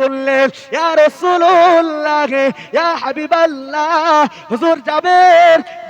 বললেন, ইয়া রাসূলুল্লাহ, ইয়া হাবিবাল্লাহ, হুজুর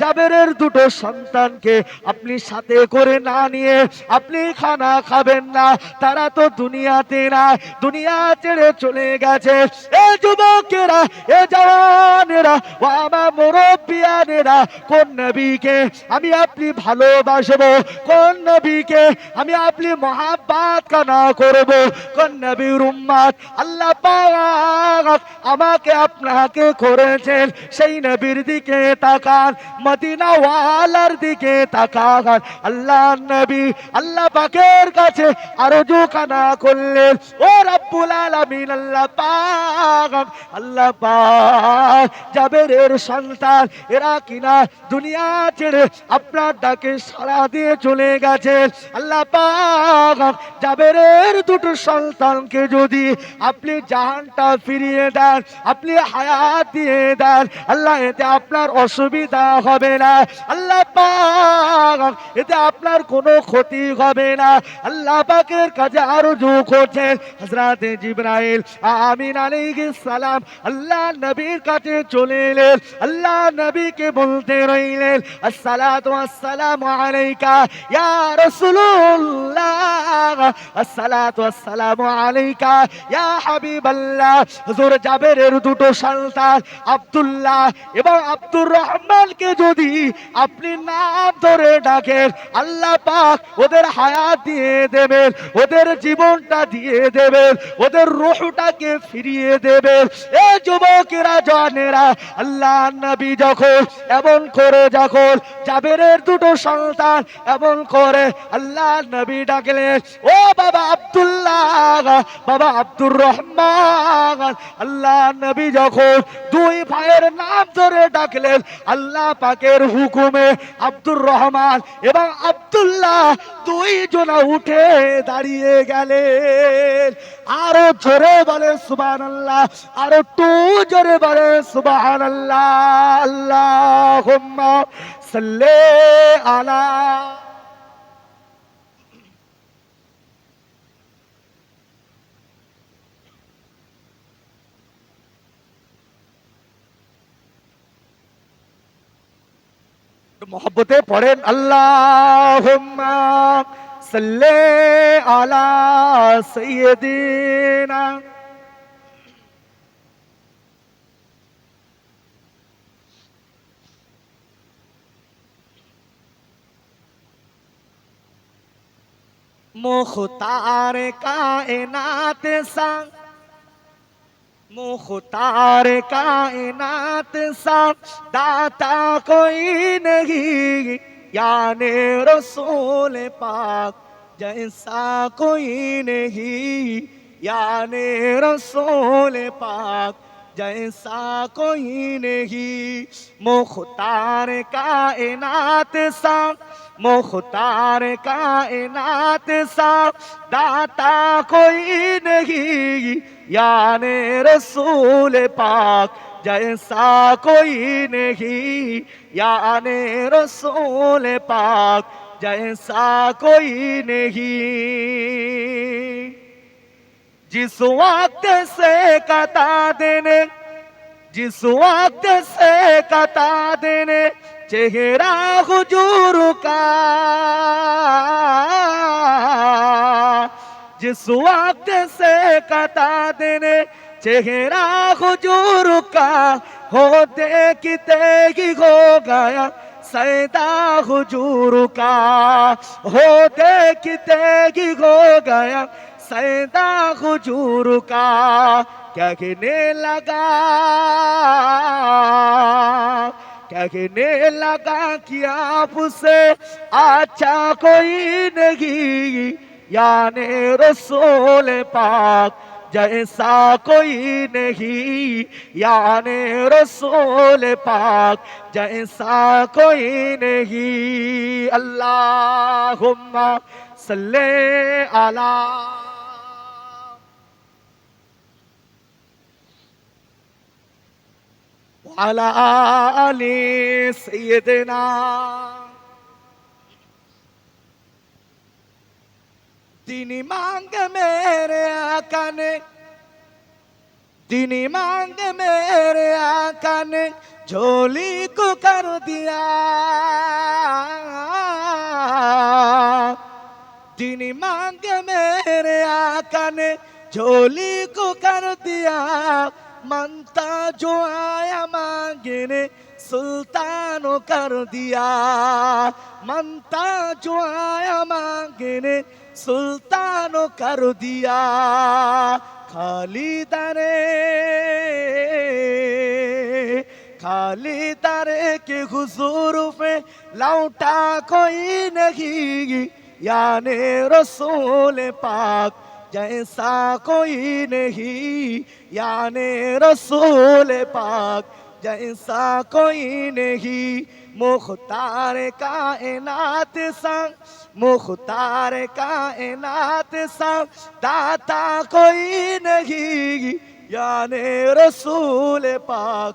জাবেরের দুটো সন্তানকে আপনি সাথে করে না নিয়ে আপনি খানা খাবেন না, তারা তো দুনিয়াতে না, দুনিয়া ছেড়ে চলে গেছে। এ যুবকেরা, এ জওয়ানেরা, ও আমার মুরব্বিয়ানেরা, কোন নবীকে আমি আপনি ভালোবাসবো, কোন নবীকে আমি আপনি মহাব্বত কানা করব, কোন নবীর উম্মত আল্লাহ পাক আমাকে আপনাকে করেছেন, সেই নবীর দিকে তাকান, মদিনা ওয়ালার দিকে তাকান। আল্লাহ নবী আল্লাহ পাকের কাছে আরজু কানা করলেন, ও রব্বুল আলামিন, আল্লাহ পাক জাবেরের সন্তান এরা কিনা দুনিয়া ছেড়ে আপনার ডাকে সাড়া দিয়ে চলে গেছেন। আল্লাহ পাক জাবেরের দুটো সন্তানকে যদি আপনি জাহানটা ফিরিয়ে দেন, আপনি হায়াত দিয়ে দেন, আল্লাহ এতে আপনার অসুবিধা হবে না, আল্লাহ পাক এতে আপনার কোনো ক্ষতি হবে না। আল্লাহ পাকের কাছে আরজু করছেন। হযরত জিবরাইল আমিন আলাইহিস সালাম আল্লাহ নবীর কাছে চলে এলেন, আল্লাহ নবীকে বলতে রইলেন, আসসালাতু ওয়াসসালামু আলাইকা ইয়া রাসূলুল্লাহ, আসসালাতু ওয়াসসালামু আলাইকা ইয়া হাবিবাল্লাহ। হুজুর জাবেরের দুটো সন্তান আব্দুল্লাহ এবং আব্দুর রহমানকে যদি আপনি নাম ধরে ডাকেন, আল্লাহ পাক ওদের হায়াত দিয়ে দেবেন, ওদের জীবনটা দিয়ে দেবেন, ওদের রূহটাকে ফিরিয়ে দেবেন। এ যুবকেরা, জওয়ানেরা, আল্লাহ নবী যখন এমন করে, যখন জাবেরের দুটো সন্তান এমন করে আল্লাহ নবী ডাকলেন, ও বাবা আব্দুল্লাহ, বাবা আব্দুর রহমান, আল্লাহ নবী যখন দুই ভাইয়ের নাম ধরে ডাকলেন, আল্লাহ পাকের হুকুমে আব্দুর রহমান এবং আব্দুল্লাহ দুই জনা উঠে দাঁড়িয়ে গেলেন। আরো জোরে বলে সুবহানাল্লাহ, আরো একটু জোরে বলে সুবহানাল্লাহ। আল্লাহুম্মা সাল্লি আলা मोहब्बते पढ़ें, अल्लाहुम्मा सल्ले अला सय्यिदिना। मुख्तार कायनात सा, मुख्तार कायनात सा दाता कोई नहीं, याने रसूल पाक जैसा कोई नहीं, याने रसूल पाक जैसा कोई नहीं। मुख्तार कायनात सा, मुख्तार कायनात सा दाता कोई नहीं, याने रसूल पाक जैसा कोई नहीं, याने रसूल पाक जैसा कोई नहीं। जिस वक्त से कता देने, जिस वक्त से कता देने चेहरा हुजूर का, जिस वक्त से कता देने चेहरा हुजूर का, हो देखते ही हो गया सैदा हुजूर का, हो देखते ही हो गया सैदा हुजूर का। कहने लगा, कहने लगा कि आपसे अच्छा कोई नहीं, याने रसूल पाक जैसा कोई नहीं, याने रसूल पाक जैसा कोई नहीं। अल्लाहुम्मा सल्ले अला वाला आली सय्यदना। তিনি মাঙ্গে মেরে আকা ने, दीनी मांग मेरे आका ने झोली को कर दिया, दीनी मांग मेरे आका ने झोली को कर दिया, मनता जो आया मांगने सुल्तानो कर दिया, मनता जो आया मांगने सुल्तानो कर दिया। खाली दरे के हुजूर पे लौटा कोई नहीं, याने रसूल पाक जैसा कोई नहीं, याने रसूल पाक जैसा कोई नहीं। मुख्तार कायनात संग, मुख्तार कायनात संग दाता कोई नहीं, याने रसूल पाक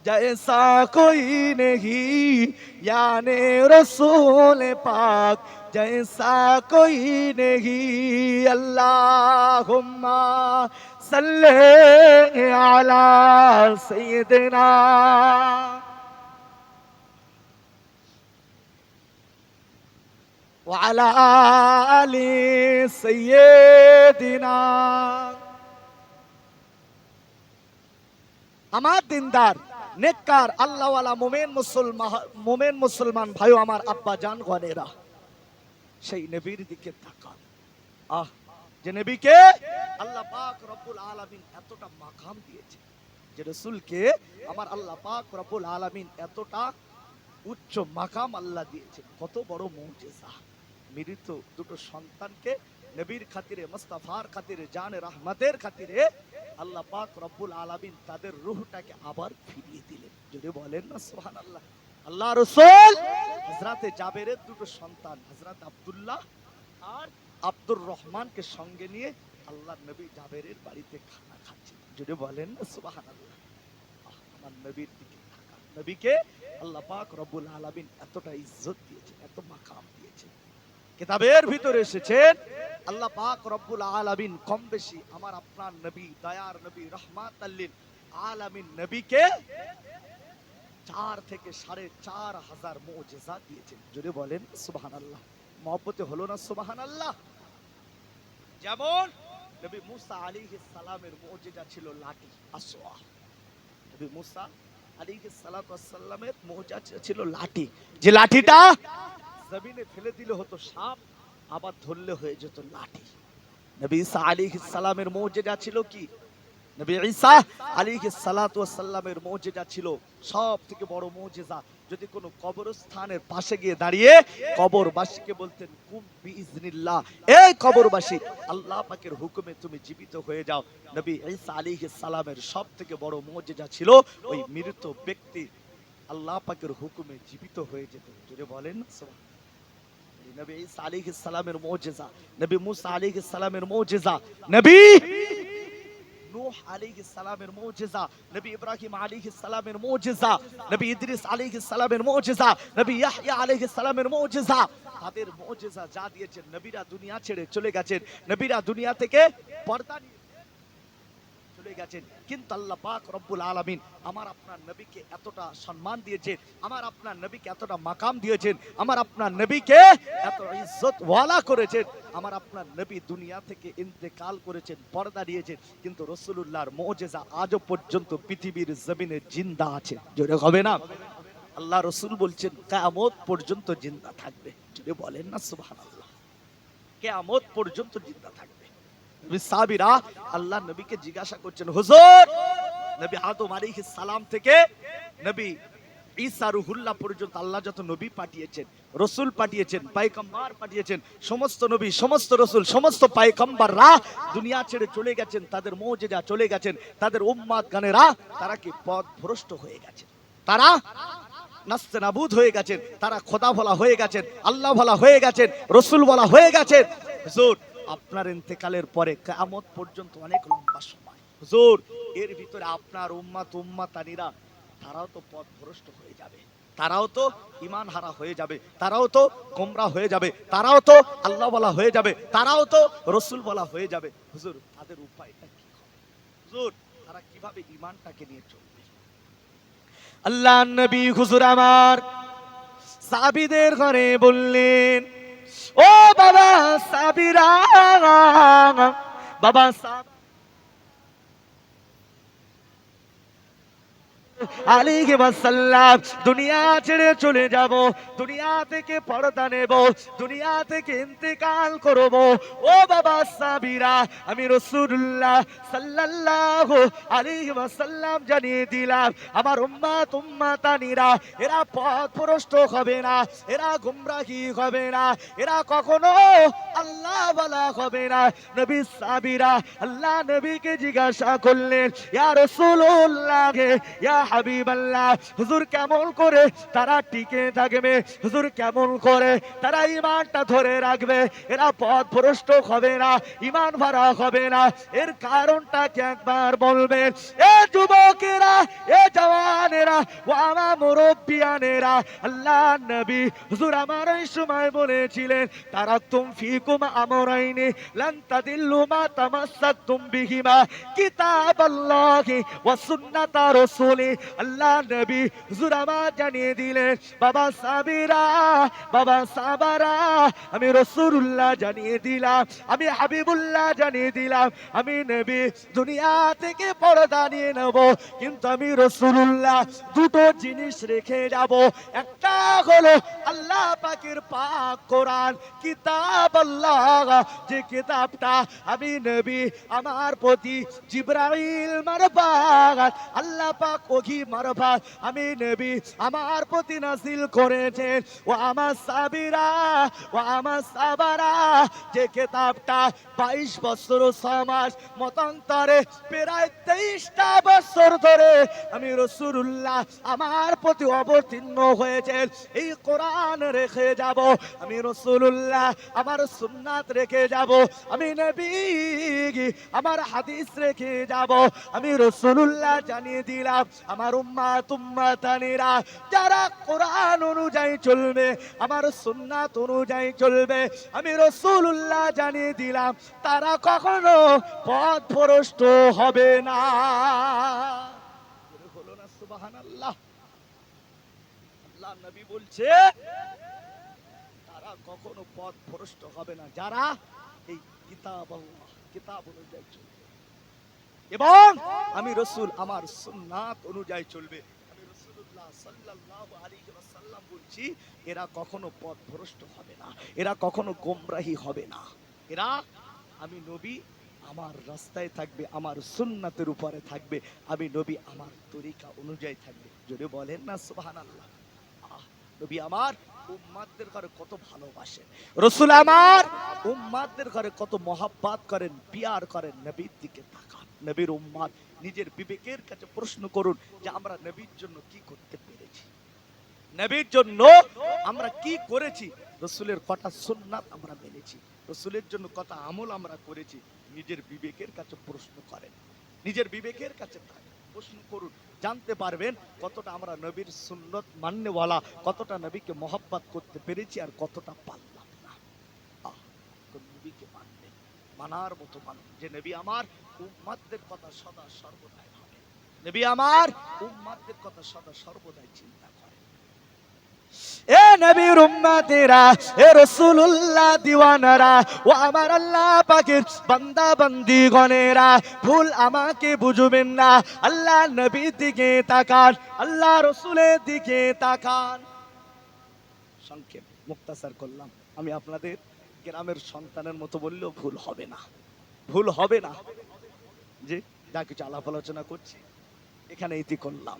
जैसा कोई नहीं, याने रसूल पाक जैसा कोई नहीं। अल्लाहुम्मा सल्ले अला सय्यिदिना व अला आलि सय्यिदिना। আমার দিনদার নেককার আল্লাহওয়ালা মোমেন মুসলমান ভাই আমার আব্বা জান গনেরা, সেই নবীর দিকে তাকান। আহ, যে নবীকে আল্লাহ পাক রব্বুল আলামিন এতটা মাকাম দিয়েছে, যে রাসূলকে আমার আল্লাহ পাক রব্বুল আলামিন এতটা উচ্চ মাকাম আল্লাহ দিয়েছে। কত বড় মুজিজা! মৃত দুটো সন্তানকে নবীর খাতিরে, মুস্তাফার খাতিরে, জানে রহমতের খাতিরে আল্লাহ পাক রব্বুল আলামিন তাদের রূহটাকে আবার ফিরিয়ে দিলেন। যদি বলেন না সুবহানাল্লাহ। আল্লাহ রাসূল হযরতে জাবেরের দুটো সন্তান হযরত আব্দুল্লাহ আর আব্দুর রহমানকে সঙ্গে নিয়ে আল্লাহ নবী জাবেরের বাড়িতে খানা খাচ্ছেন। যদি বলেন না সুবহানাল্লাহ। আমার নবীর দিকে তাকান। নবীকে আল্লাহ পাক রব্বুল আলামিন এতটা ইজ্জত দিয়েছেন, এত মাকাম দিয়েছেন। কিতাবের ভিতরে এসেছেন আল্লাহ পাক রব্বুল আলামিন কম বেশি আমার আপনার নবী, দয়ার নবী, রহমাতাল লিল আলামিন নবীকে 4 থেকে 4.5 মুজিজা দিয়েছেন। যদি বলেন সুবহানাল্লাহ। মহব্বতে হলো না সুবহানাল্লাহ। যেমন নবী মুসা আলাইহিস সালামের মুজিজা ছিল লাঠি আসওয়া। নবী মুসা আলাইহিস সালাতু ওয়াস সালামের মুজিজা ছিল লাঠি, যে লাঠিটা জমিনে ফেলে দিলে হতো সাপ, আবার ধরলে হয়ে যেত লাঠি। নবী ঈসা আলাইহিস সালামের মুজিজা ছিল কি? নবী ঈসা আলাইহিস সালাতু ওয়াস সালামের মুজিজা ছিল সব থেকে বড় মুজিজা। যদি কোনো কবরস্থানের পাশে গিয়ে দাঁড়িয়ে কবরবাসীকে বলতেন কুম বিইজনিল্লাহ, এই কবরবাসী আল্লাহ পাকের হুকুমে তুমি জীবিত হয়ে যাও। নবী ঈসা আলাইহিস সালামের সব থেকে বড় মুজিজা ছিল ওই মৃত ব্যক্তি আল্লাহ পাকের হুকুমে জীবিত হয়ে যেত। যদি বলেন সুবহানাল্লাহ। নবী ঈসা আলাইহিস সালামের মুজিজা, নবী মুসা আলাইহিস সালামের মুজিজা, নবী নূহ আলাইহিস সালামের মুজিজা, নবী ইব্রাহিম আলাইহিস সালামের মুজিজা, নবী ইদ্রিস আলাইহিস সালামের মুজিজা, নবী ইয়াহইয়া আলাইহিস সালামের মুজিজা। তাদের মুজিজা যা দিয়েছেন, নবীরা দুনিয়া ছেড়ে চলে গেছেন, নবীরা দুনিয়া থেকে পর্দা নিয়ে চলে গেছেন, কিন্তু আল্লাহ পাক রব্বুল আলামিন আমার আপনার নবীকে এতটা সম্মান দিয়েছেন, আমার আপনার নবীকে এতটা মাকাম দিয়েছেন, আমার আপনার নবীকে এত ইজ্জত ওয়ালা করেছেন। আমার আপনার নবী দুনিয়া থেকে ইন্তেকাল করেছেন, পর্দা দিয়েছেন, কিন্তু রাসূলুল্লাহর মুজিজা আজও পর্যন্ত পৃথিবীর জমিনে জিন্দা আছে। জোরে হবে না? আল্লাহ রাসূল বলছেন কিয়ামত পর্যন্ত জিন্দা থাকবে। যদি বলেন না সুবহানাল্লাহ। কিয়ামত পর্যন্ত জিন্দা থাকবে। সাহাবীরা আল্লাহ নবীকে জিজ্ঞাসা করছেন, হুজুর নবী আদম আলাইহিস সালাম থেকে নবী ঈসা রুহুল্লাহ পর্যন্ত আল্লাহ যত নবী পাঠিয়েছেন, রাসূল পাঠিয়েছেন, পয়গম্বর পাঠিয়েছেন, সমস্ত নবী, সমস্ত রাসূল, সমস্ত পয়গম্বররা দুনিয়া ছেড়ে চলে গেছেন, তাদের মুজিজা চলে গেছেন, তাদের উম্মত গানেরা তারা কি পথভ্রষ্ট হয়ে গেছেন, তারা নাস্তেনাবুদ হয়ে গেছেন, তারা খোদা বলা হয়ে গেছেন, আল্লাহ বলা হয়ে গেছেন, রাসূল বলা হয়ে গেছেন। হুজুর আপনার ইন্তেকালের পরে কিয়ামত পর্যন্ত অনেক লম্বা সময়, হুজুর এর ভিতরে আপনার উম্মতানিরা তারাও তো পথভ্রষ্ট হয়ে যাবে, তারাও তো ঈমান হারা হয়ে যাবে, তারাও তো গোমরা হয়ে যাবে, তারাও তো আল্লাহ বলা হয়ে যাবে, তারাও তো রাসূল বলা হয়ে যাবে। হুজুর তাদের উপায়টা কি হবে? হুজুর তারা কিভাবে ঈমানটাকে নিয়ে চলবে। আল্লাহ নবী হুজুর আমার সাহাবীদের ঘরে বললেন, ও বাবা সাবিরা, বাবা আলাইহি ওয়াসাল্লাম, দুনিয়া ছেড়ে চলে যাব, দুনিয়া থেকে পর্দা নেব, দুনিয়া থেকে ইন্তেকাল করব। ও বাবা সাবিরা, আমি রাসূলুল্লাহ সাল্লাল্লাহু আলাইহি ওয়াসাল্লাম জানিয়ে দিলাম, আমার উম্মত উম্মতানিরা এরা পথভ্রষ্ট হবে না, এরা গুমরাহি হবে না, এরা কখনো আল্লাহ ওয়ালা হবে না। নবী সাবিরা আল্লাহ নবীকে জিজ্ঞাসা করলেন, ইয়া রাসূলুল্লাহ, ইয়া হাবিবাল্লাহ, হুজুর কেমন করে তারা টিকে থাকবে, হুজুর কেমন করে তারা ঈমানটা ধরে রাখবে, এরা পথভ্রষ্ট হবে না, ঈমান ভরা হবে না, এর কারণটা কি একবার বলবেন? এ যুবকেরা, এ জওয়ানেরা, ও আমার মুরব্বিয়ানেরা, আল্লাহ নবী হুজুর আমার এই সময় বলেছিলেন, তারাকতুম ফিকুম আমরাইনি লান তাদিল্লু মা তামাসসাকতুম বিহিমা কিতাবাল্লাহি ওয়া সুন্নাতা রাসূলি। আল্লাহ নবী হুজুর আমার জানিয়ে দিলেন, বাবা সাবিরা, বাবা সাবারা, আমি রাসূলুল্লাহ জানিয়ে দিলাম, আমি হাবিবুল্লাহ জানিয়ে দিলাম, আমি নবী দুনিয়া থেকে পর্দা নিয়ে নেব, কিন্তু আমি রাসূলুল্লাহ দুটো জিনিস রেখে যাব। একটা হলো আল্লাহ পাকের পাক কোরআন, কিতাব আল্লাহ, যে কিতাবটা আমি নবী আমার প্রতি জিবরাইল মারফত, আল্লাহ পাক ওহী মারফত আমি নবী আমার প্রতি নাযিল করেছেন। ও আমার সাবিরা, ও আমার সাবারা, যে কিতাবটা 22 বছর 6 মাস মতান্তরে প্রায় 23টা বছর ধরে আমি রাসূলুল্লাহ আমার প্রতি অবতীর্ণ হয়েছে, এই কোরআন রেখে যাব, আমি রাসূলুল্লাহ আমার সুন্নাত রেখে যাব, আমি নবী আমার হাদিস রেখে যাব। আমি রাসূলুল্লাহ জানিয়ে দিলাম, আমার উম্মত উম্মতানিরা যারা কোরআন অনুযায়ী চলবে, আমার সুন্নাত অনুযায়ী চলবে, আমি রাসূলুল্লাহ জানিয়ে দিলাম, তারা কখনো পথভ্রষ্ট হবে না। হলো না সুবহানাল্লাহ? আল্লাহ নবী বলছে তারা কখনো পথভ্রষ্ট হবে না যারা এই কিতাব আল্লাহ, কিতাব অনুযায়ী চলবে, এবং আমি রাসূল আমার সুন্নাত অনুযায়ী চলবে। আমি রাসূলুল্লাহ সাল্লাল্লাহু আলাইহি ওয়াসাল্লাম বলছি, এরা কখনো পথভ্রষ্ট হবে না, এরা কখনো গোমরাহি হবে না, এরা আমি নবী আমার রাস্তায় থাকবে, আমার সুন্নাতের উপরে থাকবে, আমি নবী আমার তরিকা অনুযায়ী থাকবে। যদি বলেন না সুবহানাল্লাহ? নবী আমার উম্মতদের করে কত ভালোবাসেন, রাসূল আমার উম্মতদের করে কত মহব্বত করেন, পিয়ার করেন। নবীর দিকে তাকান, নবীর উম্মত নিজের বিবেকের কাছে প্রশ্ন করুন যে আমরা নবীর জন্য কি করতে পেরেছি, নবীর জন্য আমরা কি করেছি, রাসূলের কটা সুন্নাত আমরা মেনেছি, রাসূলের জন্য কত আমল আমরা করেছি। নিজের বিবেকের কাছে প্রশ্ন করেন, নিজের বিবেকের কাছে প্রশ্ন করুন, জানতে পারবেন কতটা আমরা নবীর সুন্নত মাননেওয়ালা, কতটা নবীকে মহব্বত করতে পেরেছি আর কতটা পারলাম না। নবীকে মানবেন, মানার মতো মানুষ, যে নবী আমার উম্মতদের কথা সদা সর্বদাই ভাবে, নবী আমার উম্মতদের কথা সদা সর্বদাই চিন্তা করে। এ নবীর উম্মতেরা, এ রাসূলুল্লাহ দিওয়ানারা, ও আমার আল্লাহ পাকের বান্দা বান্দি গণেরা, ভুল আমাকে বুঝবেন না, আল্লাহ নবীর দিকে তাকান, আল্লাহ রাসূলের দিকে তাকান। সংক্ষেপ মুক্তাসার করলাম, আমি আপনাদের গ্রামের সন্তানের মতো বললেও ভুল হবে না, ভুল হবে না। যে যা কিছু আলাপ আলোচনা করছি এখানে ইতি করলাম।